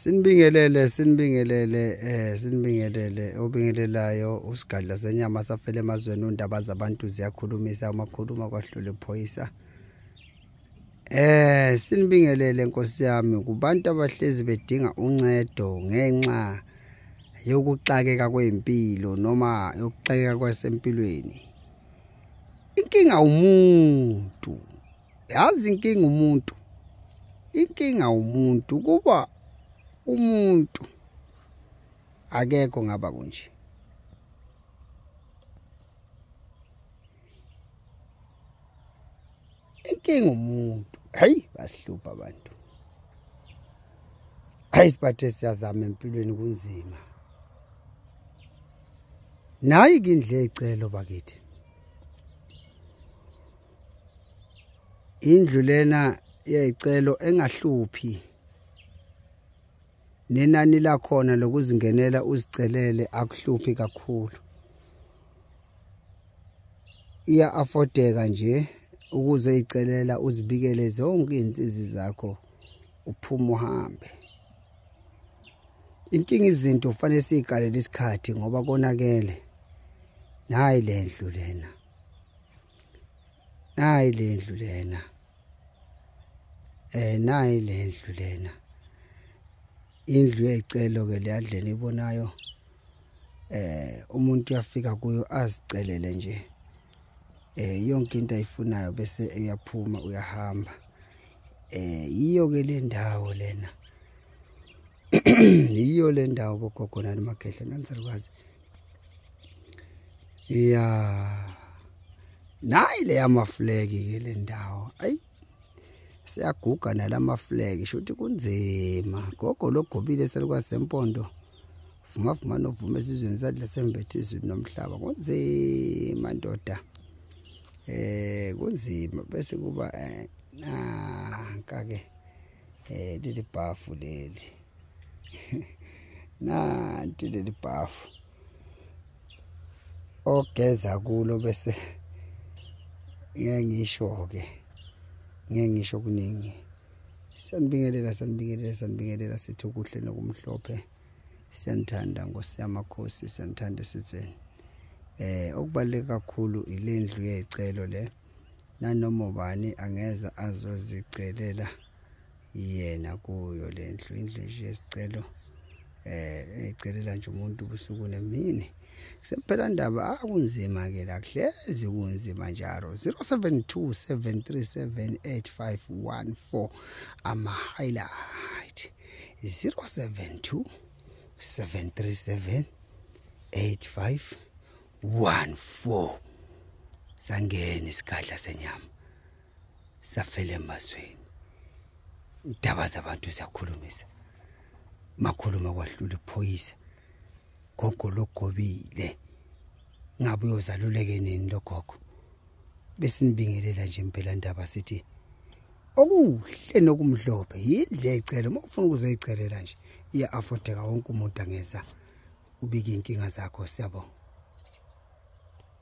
Sinibingelele obingelelayo usigadla senyama safele emazweni undaba zabantu ziyakhulumisa amakhuluma kwahlule phoyisa. Sinibingelele Nkosi yami kubantu abahlezi bedinga uncedo ngenxa yokuxakeka kwempilo noma yokuxakeka kwasempilweni. Inkinga umuntu. Yazi inkinga umuntu. Inkinga umuntu kuba umuntu akekho ngaba kunje. Inkinga umuntu. Hayi basihlupha abantu. Hayi siphathe siyazama empilweni kunzima. Nayi indle ecelo bakithi. Indlu lena yecelo engahluphi. Nenani lakhona lokuzingenela uzicelele akuhluphi kakhulu. Iya affordeka nje ukuze icelela uzibikele zonke izinsizi zakho uphuma uhambe. Inkinga izinto kufanele siqale isikhathi ngoba konakele. Nayi lendlu lena. Nayi lendlu lena. Nayi lendlu lena. Indlu yecelo ke leyadleni ibonayo umuntu uyafika kuyo azicelele nje yonke into ayifunayo bese uyaphuma uyahamba yiyo ke le ndawo lena yiyo le ndawo bogogo nani magehle nanizalukwazi nayi le yamaflegi ke le ndawo ayi siyaguga nalamaflegi shothi kunzima gogo logobile selikwasempondo vuma novuma esizweni sadla sembethizwe nomhlaba kunzima ndoda kunzima bese kuba nkake leli bhafu leli nanti leli bhafu ogeza kulo bese ngeke ngisho ke ngeke ngisho kuningi. Sanibingelela sithi kuhle nokumhlophe. Siyanthanda Nkosi yamakhosi siyanthanda siveni. Okubaleka kakhulu ilendlu yecelo le. Nanoma ubani angeza azozicelela yena kuyo lendlu indlu nje yesicelo ecelela nje umuntu ubusuku nemini. Sephela ndaba akunzima ke la kuhlezi kunzima njalo 0727378514 ama highlight 0727378514 sangena isikadla senyama safele emazweni indaba zabantu siyakhulumisa makhuluma kwahlule phoyisa gogo logobile ngabe uyozaluleke nini logogo bese nibingelela nje impela ndaba sithi okuhle nokumhlophe yindle ecelo mawufuna ukuzoyicelela nje iya affordeka wonke umuntu angeza ubike inkinga zakho siyabonga.